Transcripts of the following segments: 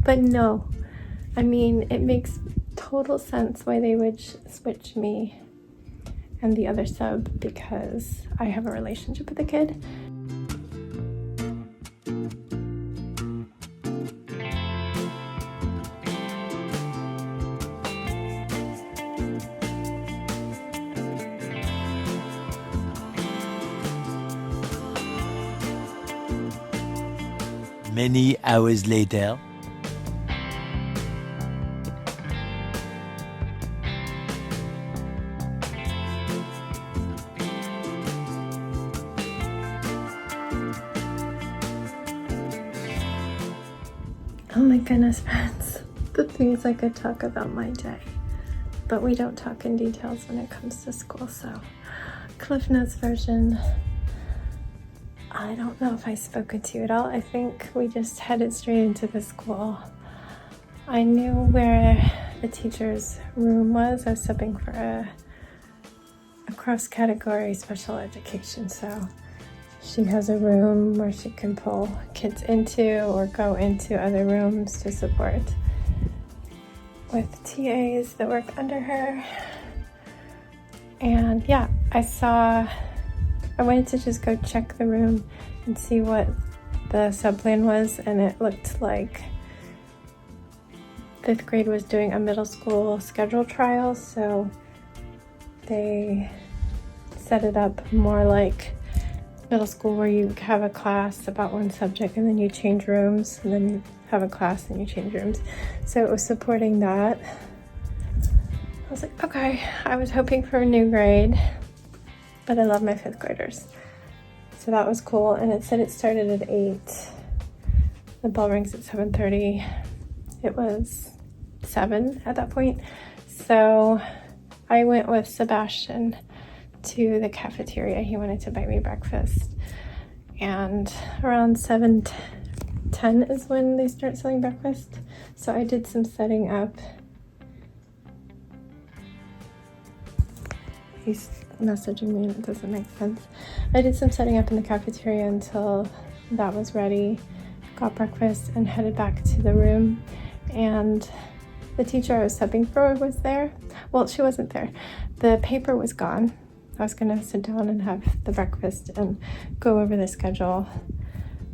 But no, I mean, it makes total sense why they would switch me and the other sub, because I have a relationship with the kid. Many hours later. Oh my goodness, friends, the things I could talk about my day, but we don't talk in details when it comes to school, so Cliff Notes version. I don't know if I spoke it to you at all. I think we just headed straight into the school. I knew where the teacher's room was. I was subbing for a cross-category special education, so she has a room where she can pull kids into or go into other rooms to support with TAs that work under her. And yeah, I wanted to just go check the room and see what the sub plan was, and it looked like 5th grade was doing a middle school schedule trial, so they set it up more like middle school, where you have a class about one subject and then you change rooms, and then you have a class and you change rooms. So it was supporting that. I was like, okay, I was hoping for a new grade, but I love my 5th graders. So that was cool. And it said it started at 8. The bell rings at 7:30. It was 7 at that point. So I went with Sebastian to the cafeteria. He wanted to buy me breakfast. And around 7:10 is when they start selling breakfast. So I did some setting up. He's messaging me and it doesn't make sense. I did some setting up in the cafeteria until that was ready, got breakfast, and headed back to the room. And the teacher I was subbing for was there. Well, she wasn't there. The paper was gone. I was gonna sit down and have the breakfast and go over the schedule,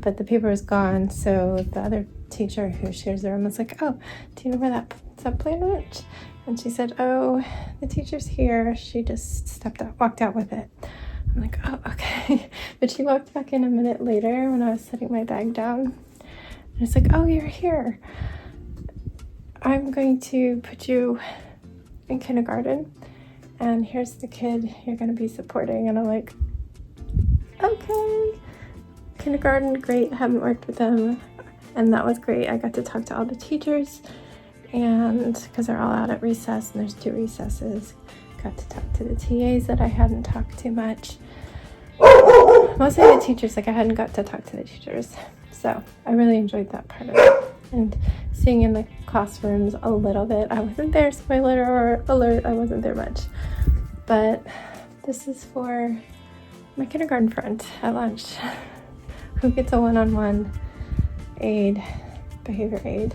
but the paper was gone. So the other teacher who shares the room was like, oh, do you know where that sub plan went? And she said, oh, the teacher's here. She just walked out with it. I'm like, oh, okay. But she walked back in a minute later when I was setting my bag down. And it's like, oh, you're here. I'm going to put you in kindergarten, and here's the kid you're going to be supporting. And I'm like, okay. Kindergarten, great. Haven't worked with them. And that was great. I got to talk to all the teachers, and because they're all out at recess, and there's 2 recesses, got to talk to the TAs that I hadn't talked to much. Mostly the teachers, like I hadn't got to talk to the teachers. So I really enjoyed that part of it. And seeing in the classrooms a little bit. I wasn't there, spoiler alert, I wasn't there much. But this is for my kindergarten friend at lunch, who gets a one-on-one aid, behavior aid.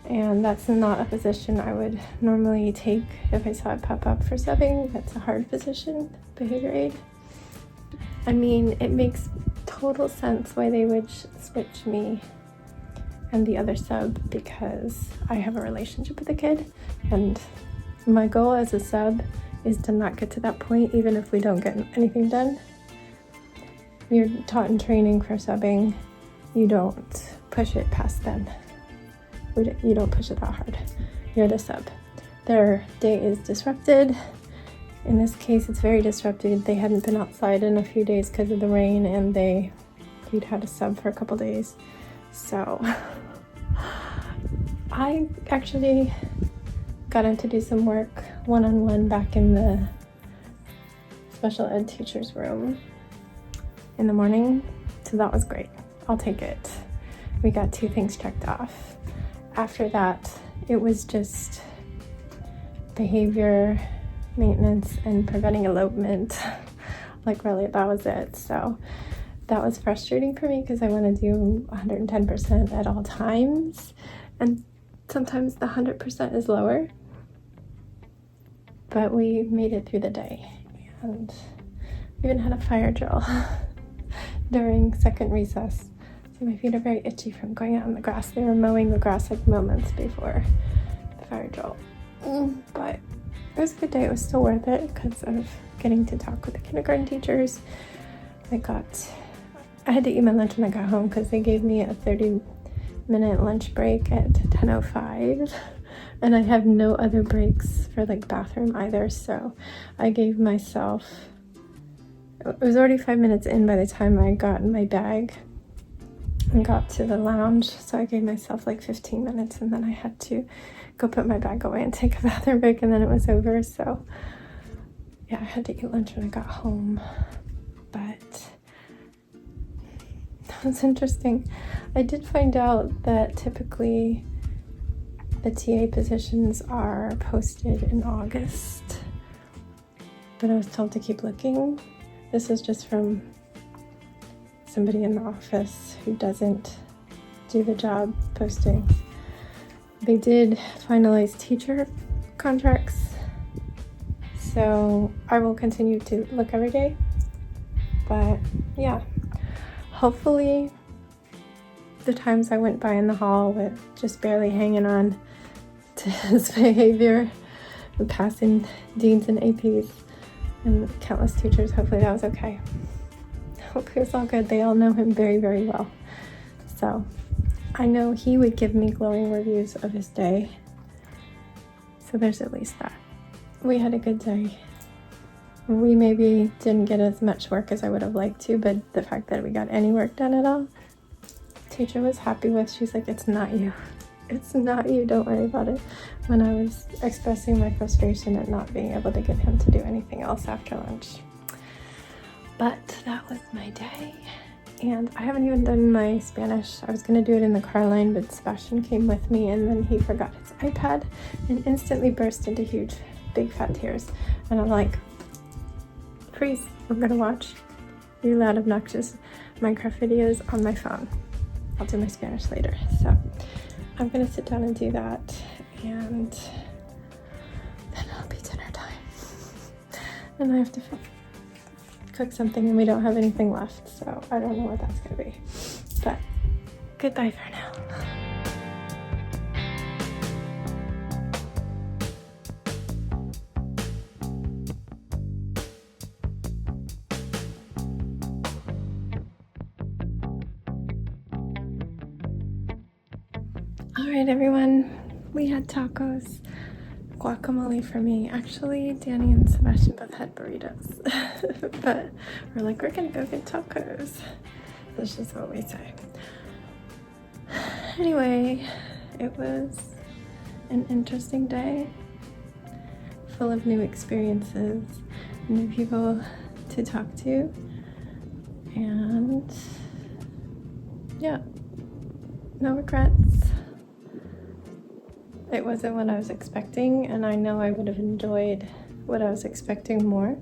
And that's not a position I would normally take if I saw it pop up for subbing. That's a hard position, behavior aid. I mean, it makes total sense why they would switch me and the other sub, because I have a relationship with the kid, and my goal as a sub is to not get to that point, even if we don't get anything done. You're taught in training for subbing, you don't push it past them. You don't push it that hard. You're the sub. Their day is disrupted. In this case, it's very disrupted. They hadn't been outside in a few days because of the rain, and we'd had a sub for a couple days. So I actually got him to do some work one-on-one back in the special ed teacher's room in the morning. So that was great. I'll take it. We got 2 things checked off. After that, it was just behavior maintenance and preventing elopement. Like, really, that was it. So that was frustrating for me because I want to do 110% at all times. and sometimes the 100% is lower, but we made it through the day, and we even had a fire drill during second recess. So my feet are very itchy from going out in the grass. They were mowing the grass like moments before the fire drill. But it was a good day. It was still worth it because of getting to talk with the kindergarten teachers. I had to eat my lunch when I got home because they gave me a 30-minute lunch break at 10:05, and I have no other breaks for like bathroom either. So I gave myself, it was already 5 minutes in by the time I got in my bag and got to the lounge. So I gave myself like 15 minutes, and then I had to go put my bag away and take a bathroom break, and then it was over. So yeah, I had to eat lunch when I got home. But that was interesting. I did find out that typically the TA positions are posted in August, but I was told to keep looking. This is just from somebody in the office who doesn't do the job postings. They did finalize teacher contracts, so I will continue to look every day. But yeah, hopefully the times I went by in the hall with just barely hanging on to his behavior and passing deans and APs and countless teachers, hopefully that was okay. Hopefully it's all good. They all know him very, very well. So I know he would give me glowing reviews of his day. So there's at least that. We had a good day. We maybe didn't get as much work as I would have liked to, but the fact that we got any work done at all, teacher was happy with. She's like, it's not you. It's not you. Don't worry about it. When I was expressing my frustration at not being able to get him to do anything else after lunch. But that was my day. And I haven't even done my Spanish. I was going to do it in the car line, but Sebastian came with me, and then he forgot his iPad and instantly burst into huge, big fat tears. And I'm like, freeze, I'm going to watch really loud, obnoxious Minecraft videos on my phone. I'll do my Spanish later. So I'm going to sit down and do that, and then it'll be dinner time. And I have to cook something, and we don't have anything left, so I don't know what that's going to be. But goodbye for now. All right, everyone, we had tacos, guacamole for me. Actually, Danny and Sebastian both had burritos, but we're like, we're gonna go get tacos. That's just what we say. Anyway, it was an interesting day, full of new experiences, new people to talk to, and yeah, no regrets. It wasn't what I was expecting, and I know I would have enjoyed what I was expecting more,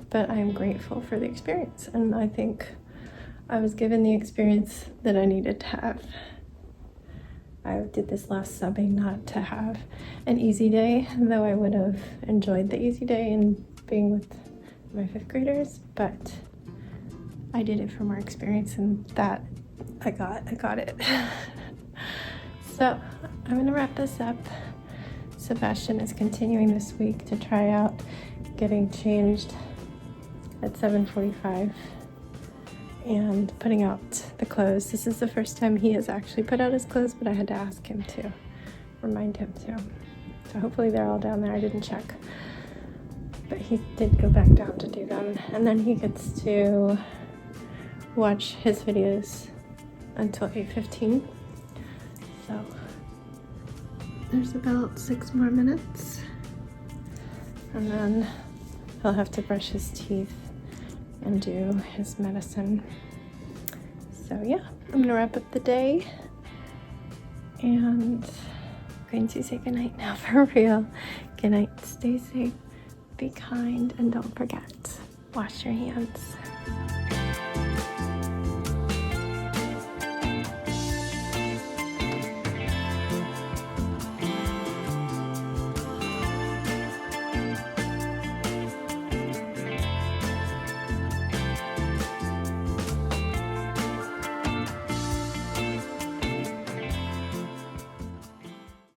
but I am grateful for the experience, and I think I was given the experience that I needed to have. I did this last subbing not to have an easy day, though I would have enjoyed the easy day and being with my 5th graders, but I did it for more experience, and that I got it. So I'm going to wrap this up. Sebastian is continuing this week to try out getting changed at 7:45 and putting out the clothes. This is the first time he has actually put out his clothes, but I had to ask him to, remind him to. So hopefully they're all down there. I didn't check, but he did go back down to do them. And then he gets to watch his videos until 8:15. So there's about 6 more minutes, and then he'll have to brush his teeth and do his medicine. So yeah, I'm gonna wrap up the day, and I'm going to say goodnight now for real. Good night, stay safe, be kind, and don't forget, wash your hands.